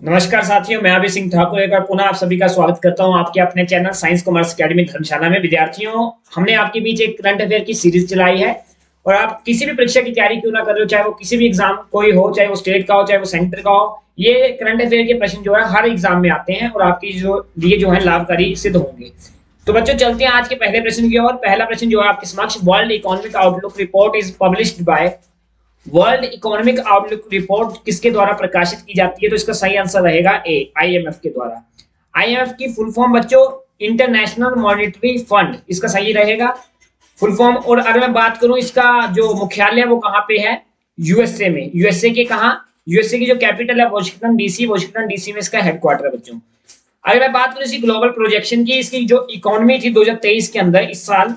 नमस्कार साथियों, मैं अभय सिंह ठाकुर एक बार पुनः आप सभी का स्वागत करता हूं आपके अपने चैनल साइंस कॉमर्स एकेडमी धर्मशाला में। विद्यार्थियों, हमने आपके बीच एक करंट अफेयर की सीरीज चलाई है और आप किसी भी परीक्षा की तैयारी क्यों ना कर रहे हो, चाहे वो किसी भी एग्जाम कोई हो, चाहे वो स्टेट का हो चाहे वो सेंटर का हो, ये करंट अफेयर के प्रश्न जो है हर एग्जाम में आते हैं और आपकी जो लिए जो है लाभकारी सिद्ध होंगे। तो बच्चों, चलते हैं आज के पहले प्रश्न की ओर। पहला प्रश्न जो है आपके समक्ष, world economic outlook report is published by. World economic outlook report किसके द्वारा प्रकाशित की जाती है? तो इसका सही आंसर रहेगा ए, आईएमएफ के द्वारा। आईएमएफ की फुल फॉर्म बच्चों इंटरनेशनल मॉनेटरी फंड, इसका सही रहेगा फुल फॉर्म। और अगर मैं बात करूं इसका जो मुख्यालय है वो कहां पे है? यूएसए में। यूएसए के कहां? यूएसए की जो कैपिटल है वॉशिंगटन डीसी, वॉशिंगटन डीसी में इसका हेडक्वार्टर है बच्चों। अगर मैं बात करूं इसकी ग्लोबल प्रोजेक्शन की, इसकी जो इकोनॉमी थी 2023 के अंदर इस साल,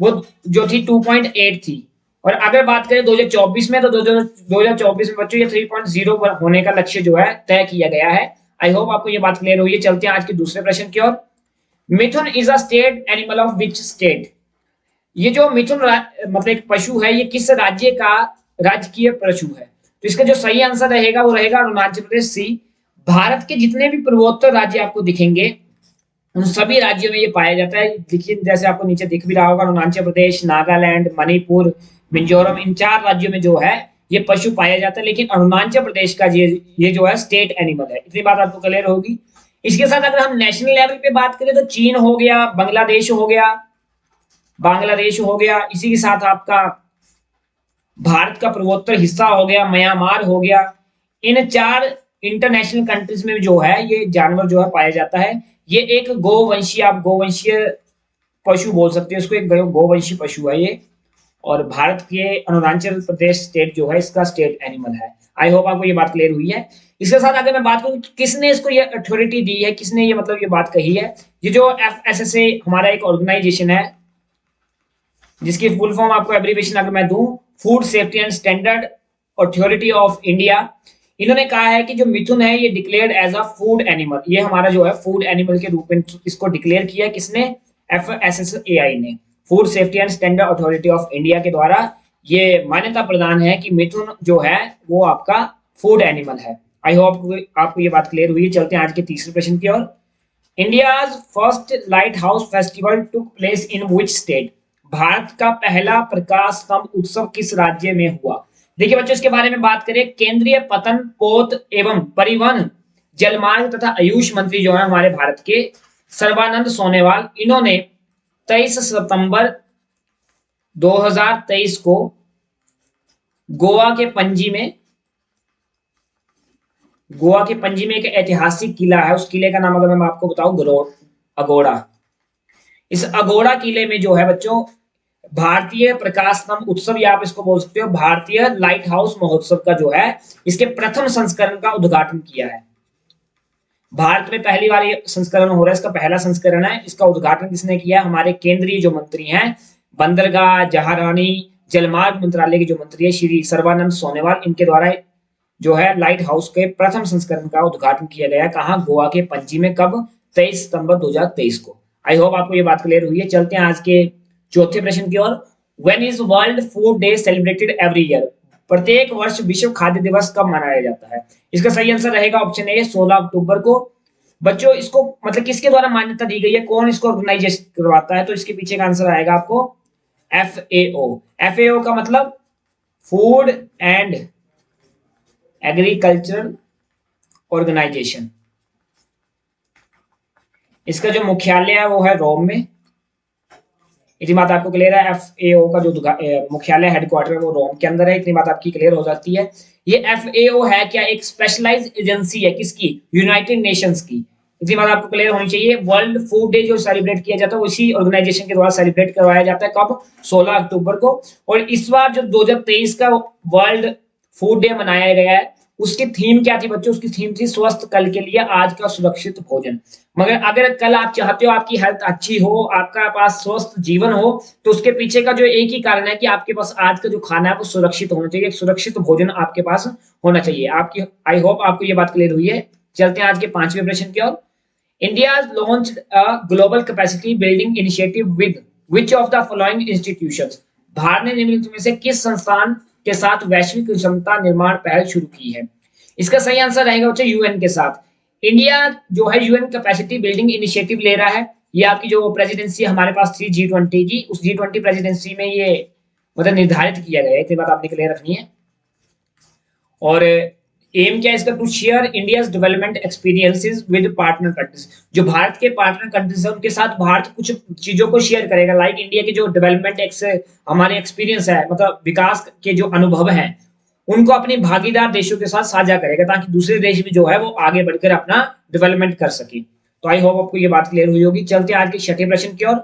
वो जो थी 2.8 थी। और अगर बात करें 2024 में, तो 2024 में बच्चों ये 3.0 पर होने का लक्ष्य जो है तय किया गया है। आई होप आपको ये बात क्लियर हुई है। चलते हैं आज के दूसरे प्रश्न की ओर। Mithun is a state animal of which state? ये जो मिथुन मतलब एक पशु है, ये किस राज्य का राजकीय पशु है? तो इसका जो सही आंसर रहेगा वो रहेगा अरुणाचल प्रदेश, सी। भारत के जितने भी पूर्वोत्तर राज्य आपको दिखेंगे उन सभी राज्यों में ये पाया जाता है। देखिए, जैसे आपको नीचे दिख भी रहा होगा, अरुणाचल प्रदेश, नागालैंड, मणिपुर, मिजोरम, इन चार राज्यों में जो है ये पशु पाया जाता है। लेकिन अरुणाचल प्रदेश का ये जो है स्टेट एनिमल है। इतनी बात आपको क्लियर होगी। इसके साथ अगर हम नेशनल लेवल पे बात करें तो चीन हो गया, बांग्लादेश हो गया, इसी के साथ आपका भारत का पूर्वोत्तर हिस्सा हो गया, म्यांमार हो गया। इन चार इंटरनेशनल कंट्रीज में जो है ये जानवर जो है पाया जाता है। ये एक गोवंशीय, आप गोवंशीय पशु बोल सकते हैं उसको, एक गोवंशीय पशु है ये। और भारत के अरुणाचल प्रदेश स्टेट जो है इसका स्टेट एनिमल है। आई होप आपको ये बात क्लियर हुई है। इसके साथ अगर मैं बात करूं किसने इसको ये अथॉरिटी दी है, किसने ये मतलब ये बात कही है, ये जो एफएसएसए हमारा एक ऑर्गेनाइजेशन है जिसकी फुल फॉर्म आपको एब्रीविएशन अगर मैं दूं, food safety and standard authority of India. इन्होंने कहा है कि जो मिथुन है ये declared as a food animal, ये हमारा जो है फूड एनिमल के रूप में इसको डिक्लेयर किया। किसने? एफएसएसएआई ने, food safety and standard authority of India के द्वारा ये मान्यता प्रदान है कि मिथुन जो है वो आपका फूड एनिमल है। आई होप आपको ये बात क्लियर हुई। चलते हैं आज के तीसरे प्रश्न की ओर। India's first lighthouse festival took place in which state? Bharat का पहला प्रकाश स्तंभ उत्सव किस राज्य में हुआ? देखिए बच्चों, इसके बारे में बात करें, केंद्रीय पतन, पोत एवं परिवहन, जलमार्ग तथा आयुष मंत्री जो है हमारे भारत के, सर्बानंद सोनोवाल, इन्होंने 23 सितंबर 2023 को गोवा के पणजी में एक ऐतिहासिक किला है, उस किले का नाम अगर मैं आपको बताऊं, अगोड़ा। इस अगोड़ा किले में जो है बच्चों भारतीय प्रकाश स्तंभ उत्सव, या आप इसको बोल सकते हो भारतीय लाइट हाउस महोत्सव का जो है इसके प्रथम संस्करण का उद्घाटन किया है। भारत में पहली बार ये संस्करण हो रहा है, इसका पहला संस्करण है। इसका उद्घाटन किसने किया? हमारे केंद्रीय जो मंत्री हैं, बंदरगाह, जहारानी, जलमार्ग मंत्रालय के जो मंत्री है श्री सर्बानंद सोनोवाल, इनके द्वारा जो है लाइट हाउस के प्रथम संस्करण का उद्घाटन किया गया। कहाँ? गोवा के पणजी में। कब? 23 सितंबर 2023 को। आई होप आपको ये बात क्लियर हुई है। चलते हैं आज के चौथे प्रश्न की ओर। When is World Food Day celebrated every year? प्रत्येक वर्ष विश्व खाद्य दिवस कब मनाया जाता है? इसका सही आंसर रहेगा ऑप्शन ए, 16 अक्टूबर को। बच्चों, इसको मतलब किसके द्वारा मान्यता दी गई है, कौन इसको ऑर्गेनाइज करवाता है? तो इसके पीछे का आंसर आएगा आपको एफएओ। एफएओ का मतलब फूड एंड एग्रीकल्चरल ऑर्गेनाइजेशन। इसका जो मुख्यालय है वो है रोम में। इतनी बात आपको क्लियर है। एफएओ का जो मुख्यालय हेडक्वार्टर है वो रोम के अंदर है। इतनी बात आपकी क्लियर हो जाती है। ये एफएओ है क्या? एक स्पेशलाइज्ड एजेंसी है। किसकी? यूनाइटेड नेशंस की। इतनी बात आपको क्लियर होनी चाहिए। वर्ल्ड फूड डे जो सेलिब्रेट किया जाता है उसी ऑर्गेनाइजेशन के द्वारा सेलिब्रेट करवाया जाता है। कब? 16 अक्टूबर को। और इस बार जो 2023 का वर्ल्ड फूड डे मनाया गया है उसकी थीम क्या थी बच्चों? उसकी थीम थी स्वस्थ कल के लिए आज का सुरक्षित भोजन। मगर अगर कल आप चाहते हो आपकी हेल्थ अच्छी हो, आपका पास स्वस्थ जीवन हो, तो उसके पीछे का जो एक ही कारण है कि आपके पास आज का जो खाना है वो सुरक्षित होना चाहिए। एक सुरक्षित भोजन आपके पास होना चाहिए। आपकी आई होप आपको ये बात क्लियर हुई है। चलते हैं आज के पांचवें प्रश्न की ओर। India launched a global capacity building initiative with which of the following institutions? Bharat ने निम्नलिखित में से किस संस्थान के साथ वैश्विक क्षमता निर्माण पहल शुरू की है? इसका सही आंसर रहेगा बच्चों यूएन के साथ। इंडिया जो है यूएन कैपेसिटी बिल्डिंग इनिशिएटिव ले रहा है। ये आपकी जो प्रेसिडेंसी हमारे पास थी G20 की, उस G20 प्रेसिडेंसी में ये मतलब निर्धारित किया गया है। इतनी बात आपने क्लियर रखनी है। और एम क्या है इसका, to share India's development experiences with partner countries. जो भारत के पार्टनर कंट्रीज है उनके साथ भारत कुछ चीजों को शेयर करेगा, लाइक इंडिया के जो डेवलपमेंट हमारे एक्सपीरियंस है, मतलब विकास के जो अनुभव है, उनको अपनी भागीदार देशों के साथ साझा करेगा, ताकि दूसरे देश भी जो है वो आगे बढ़कर अपना डेवलपमेंट कर सके। तो आई होप आपको ये बात क्लियर हुई होगी। चलते हैं आज के छठे प्रश्न की ओर।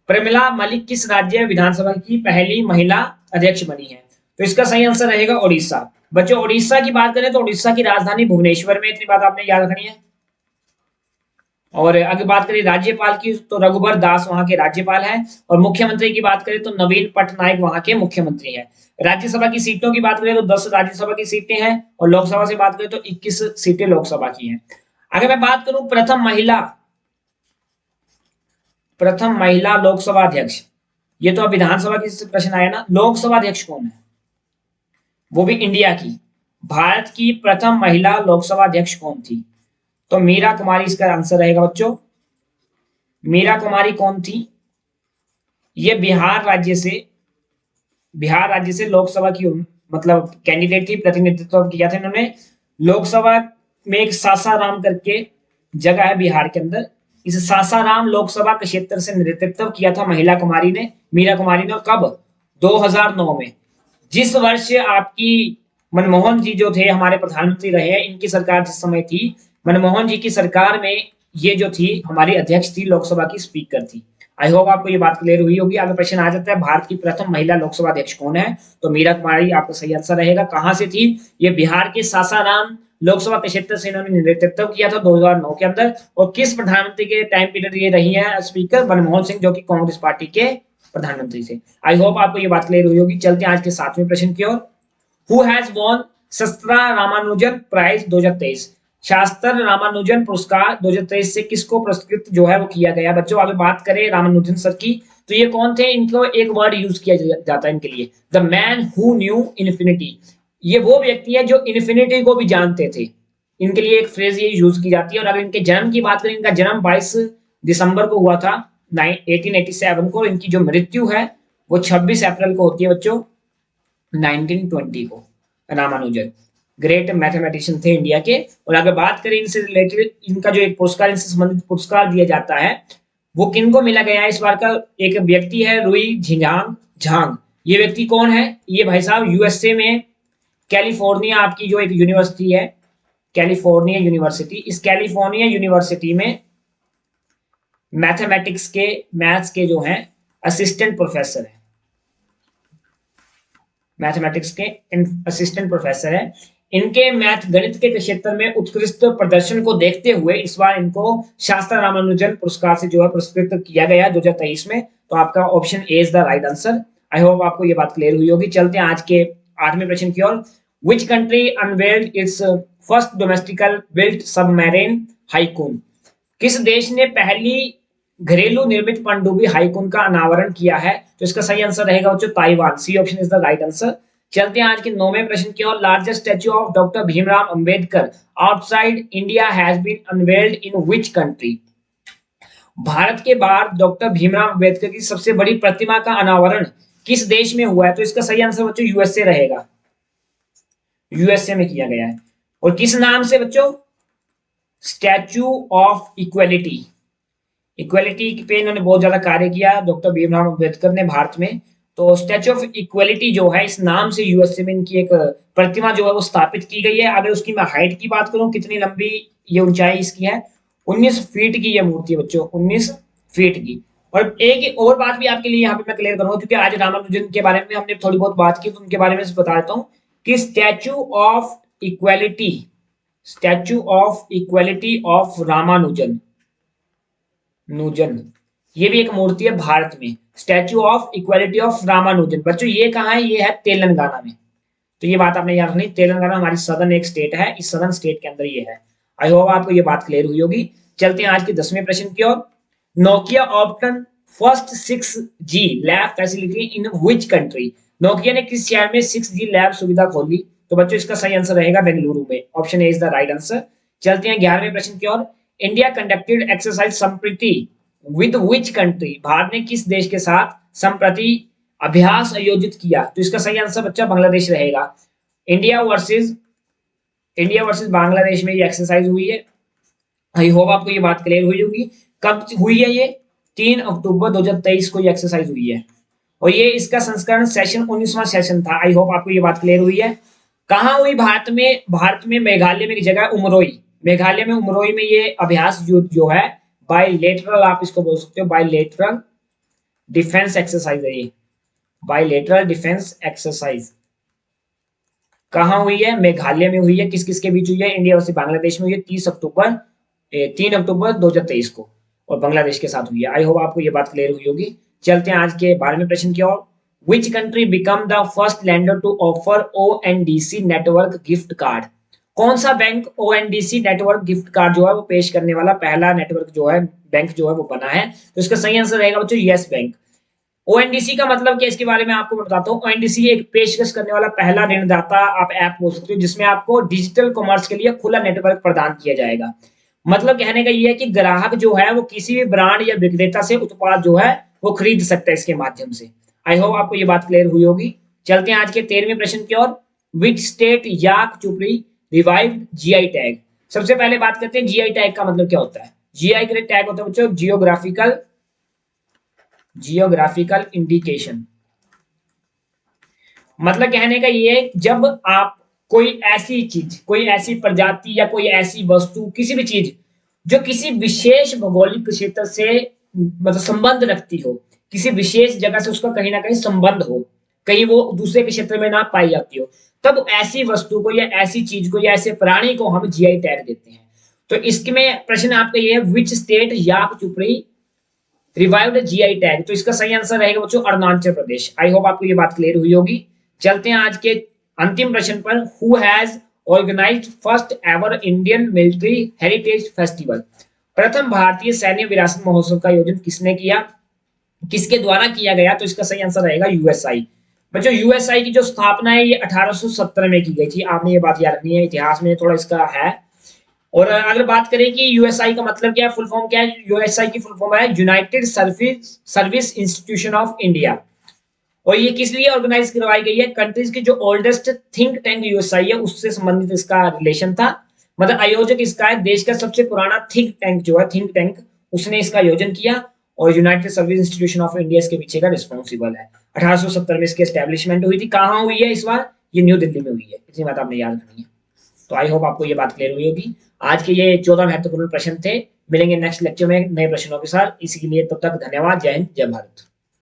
प्रमिला मलिक किस राज्य विधानसभा की पहली महिला अध्यक्ष बनी है? तो इसका सही आंसर रहेगा उड़ीसा। बच्चों उड़ीसा की बात करें तो उड़ीसा की राजधानी भुवनेश्वर में, इतनी बात आपने याद रखनी है। और अगर बात करें राज्यपाल की तो रघुबर दास वहां के राज्यपाल हैं। और मुख्यमंत्री की बात करें तो नवीन पटनायक वहां के मुख्यमंत्री हैं। राज्यसभा की सीटों की बात करें तो 10 राज्यसभा की सीटें हैं, और लोकसभा से बात करें तो 21 सीटें लोकसभा की हैं। अगर मैं बात करूं प्रथम महिला लोकसभा अध्यक्ष, ये तो अब विधानसभा की प्रश्न आया ना, लोकसभा अध्यक्ष कौन है, वो भी इंडिया की, भारत की प्रथम महिला लोकसभा अध्यक्ष कौन थी? तो मीरा कुमारी इसका आंसर रहेगा बच्चों। मीरा कुमारी कौन थी? ये बिहार राज्य से लोकसभा की मतलब कैंडिडेट थी, प्रतिनिधित्व किया था इन्होंने। लोकसभा में एक सासाराम करके जगह है बिहार के अंदर, इस सासाराम लोकसभा के क्षेत्र से नेतृत्व किया था मीरा कुमारी ने। कब? 2009 में, जिस वर्ष आपकी मनमोहन जी जो थे हमारे प्रधानमंत्री रहे हैं, इनकी सरकार जिस समय थी, मनमोहन जी की सरकार में ये जो थी हमारी अध्यक्ष थी, लोकसभा की स्पीकर थी। आई होप आपको ये बात क्लियर हुई होगी। आगे प्रश्न आ जाता है, भारत की प्रथम महिला लोकसभा अध्यक्ष कौन है? तो मीरा कुमारी आपका सही आंसर रहेगा। कहां से थी? ये बिहार के सासाराम लोकसभा के क्षेत्र से इन्होंने नेतृत्व किया था 2009 के अंदर। और किस प्रधानमंत्री के टाइम पीरियड ये रही है स्पीकर? मनमोहन सिंह, जो कि कांग्रेस पार्टी के प्रधानमंत्री थे। आई होप आपको ये बात क्लियर हुई होगी। चलते हैं आज के 7वें प्रश्न की ओर। हु हैज वॉन शास्त्रा रामानुजन प्राइज 2023? शास्त्र रामानुजन पुरस्कार 2023 से किसको पुरस्कृत जो है वो किया गया? बच्चों अगर बात करें रामानुजन सर की, तो ये कौन थे? इनको एक वर्ड यूज किया जाता है इनके लिए, the man who knew infinity. ये वो व्यक्ति है जो इन्फिनिटी को भी जानते थे। इनके लिए एक फ्रेज ये यूज की जाती है। और अगर इनके जन्म की बात करें, इनका जन्म 22 दिसंबर को हुआ था 1887 को। इनकी जो मृत्यु है वो 26 अप्रैल को होती है बच्चों 1920 को। रामानुजन ग्रेट मैथमेटिशियन थे इंडिया के। और अगर बात करें इनसे रिलेटेड, इनका जो एक पुरस्कार, इनसे संबंधित पुरस्कार दिया जाता है, वो किनको मिला गया है इस बार का? एक व्यक्ति है रुई झांग। ये व्यक्ति कौन है? ये भाई साहब यूएसए में कैलिफोर्निया आपकी जो एक यूनिवर्सिटी है, कैलिफोर्निया यूनिवर्सिटी, इस कैलिफोर्निया यूनिवर्सिटी में मैथ्स के जो हैं असिस्टेंट प्रोफेसर है। मैथमेटिक्स के असिस्टेंट प्रोफेसर है। इनके गणित के क्षेत्र में उत्कृष्ट प्रदर्शन को देखते हुए इस बार इनको शास्त्र रामानुजन पुरस्कार से जो है पुरस्कृत किया गया 2023 में। तो आपका option A is the right answer. I hope आपको ये बात क्लियर हुई होगी। चलते हैं आज के 8वें प्रश्न की ओर। Which country unveiled its first domestical built submarine Haikun? किस देश ने पहली घरेलू निर्मित पनडुब्बी हाइकून का अनावरण किया है? तो इसका सही आंसर रहेगा बच्चों Taiwan. C option is the right answer. चलते हैं आज के 9वें प्रश्न की ओर। Largest statue of doctor Bhimrao Ambedkar outside India has been unveiled in which country? Bharat के बाहर डॉक्टर भीमराव अंबेडकर की सबसे बड़ी प्रतिमा का अनावरण किस देश में हुआ है? तो इसका सही आंसर बच्चों यूएसए रहेगा। यूएसए में किया गया है। और किस नाम से बच्चों? Statue of equality. इक्वेलिटी पे इन्होंने बहुत ज्यादा कार्य किया डॉक्टर भीमराव अंबेडकर ने भारत में। तो स्टैच्यू ऑफ इक्वेलिटी जो है इस नाम से यूएसए में इनकी एक प्रतिमा जो है वो स्थापित की गई है। अगर उसकी मैं हाइट की बात करूं, कितनी लंबी ये ऊंचाई इसकी है, 19 फीट की ये मूर्ति है बच्चों, 19 फीट की। और एक और बात भी आपके लिए यहाँ पे मैं क्लियर करूंगा, क्योंकि आज रामानुजन के बारे में हमने थोड़ी बहुत बात की, तो उनके बारे में बता देता हूँ कि statue of equality of Ramanujan ये भी एक मूर्ति है भारत में। Statue of equality of Ramanujan बच्चों ये कहाँ है? ये है तेलंगाना में। तो ये बात आपने याद रखनी, तेलंगाना हमारी सदर्न एक स्टेट है, इस सदर्न स्टेट के अंदर ये है। आई होप आपको ये बात क्लियर हुई होगी। चलते हैं आज के 10वें प्रश्न की ओर। नोकिया ऑप्टन first 6G lab facility in which country? Nokia ने किस शहर में 6G लैब सुविधा खोली? तो बच्चों इसका सही आंसर रहेगा बेंगलुरु में। Option A is the right answer. चलते हैं 11वें प्रश्न की ओर। इंडिया कंडक्टेड एक्सरसाइज संप्रति विद व्हिच कंट्री, भारत ने किस देश के साथ संप्रति अभ्यास आयोजित किया? तो इसका सही आंसर बच्चा बांग्लादेश रहेगा। इंडिया वर्सेस बांग्लादेश में ये एक्सरसाइज हुई है। आई होप आपको ये बात क्लियर हुई होगी। कब हुई है ये? 3 अक्टूबर 2023 को ये एक्सरसाइज हुई है और ये इसका संस्करण सेशन 19वां सेशन था। आई होप आपको ये बात क्लियर हुई है। कहाँ हुई? भारत में मेघालय में एक जगह उमरोई, मेघालय में उमरोई में ये अभ्यास जो है बायलेटरल, आप इसको बोल सकते हो बायलेटरल डिफेंस एक्सरसाइज है ये। बायलेटरल डिफेंस एक्सरसाइज कहाँ हुई है? मेघालय में हुई है। किस किस के बीच हुई है? इंडिया वर्सेस बांग्लादेश में हुई है 3 अक्टूबर 2023 को और बांग्लादेश के साथ हुई है। आई होप आपको ये बात क्लियर हुई होगी। चलते हैं आज के 12वें प्रश्न की ओर। Which country become the first lender to offer ONDC network gift card? कौन सा bank ONDC network gift card जो है वो पेश करने वाला पहला नेटवर्क जो है बैंक जो है वो बना है? तो इसका सही आंसर रहेगा बच्चों यस बैंक। ONDC का मतलब क्या, इसके बारे में आपको बताता हूँ। ONDC एक पेशकश करने वाला पहला ऋणदाता आप ऐप बोल सकते हो जिसमें आपको डिजिटल कॉमर्स के लिए खुला नेटवर्क प्रदान किया जाएगा। मतलब कहने का ये है कि ग्राहक जो है वो किसी भी ब्रांड या विक्रेता से उत्पाद जो है वो खरीद सकता है इसके माध्यम से। आई होप आपको ये बात क्लियर हुई होगी। चलते हैं आज के 13वें प्रश्न की ओर। विच स्टेट याक चुपड़ी रिवाइव्ड जीआई टैग? सबसे पहले बात करते हैं जीआई टैग का मतलब क्या होता है। जीआई का टैग होता है बच्चों जियोग्राफिकल इंडिकेशन। मतलब कहने का ये है जब आप कोई ऐसी चीज, कोई ऐसी प्रजाति या कोई ऐसी वस्तु, किसी भी चीज जो किसी विशेष भौगोलिक क्षेत्र से मतलब संबंध रखती हो, किसी विशेष जगह से उसका कहीं ना कहीं संबंध हो, कहीं वो दूसरे के क्षेत्र में ना पाई जाती हो, तब ऐसी वस्तु को या ऐसी चीज को या ऐसे प्राणी को हम जीआई टैग देते हैं। तो इसमें प्रश्न आपका ये है विच स्टेट याक चुपड़ी रिवाइव्ड जीआई टैग? तो इसका सही आंसर रहेगा बच्चों अरुणाचल प्रदेश। आई होप आपको ये बात क्लियर हुई होगी। चलते हैं आज के अंतिम प्रश्न पर। Who has organised first ever Indian military heritage festival? प्रथम भारतीय सैन्य विरासत महोत्सव का आयोजन किसने किया, किसके द्वारा किया गया? तो इसका सही आंसर रहेगा यूएसआई। बच्चों यूएसआई की जो स्थापना है ये 1870 में की गई थी। आपने ये बात याद रखनी है, इतिहास में थोड़ा इसका है। और अगर बात करें कि यूएसआई का मतलब क्या है, फुल फॉर्म क्या है, यूएसआई की फुल फॉर्म है United service institution of India. और ये किस लिए ऑर्गेनाइज करवाई गई है? कंट्रीज की जो ओल्डेस्ट थिंक टैंक यूएसआई है उससे संबंधित इसका रिलेशन था। मतलब आयोजक इसका है देश का सबसे पुराना थिंक टैंक जो है, थिंक टैंक, उसने इसका आयोजन किया और United service institution of India इसके पीछे का रिस्पॉन्सिबल है। 1870 में इसकी एस्टेब्लिशमेंट हुई थी। कहाँ हुई है इस बार? ये न्यू दिल्ली में हुई है। इतनी बात आपने याद रखनी है। तो आई होप आपको ये बात क्लियर हुई होगी। आज के ये 14 महत्वपूर्ण प्रश्न थे। मिलेंगे नेक्स्ट लेक्चर में नए प्रश्नों के साथ। इसी के लिए तब तक धन्यवाद। जय हिंद, जय भारत।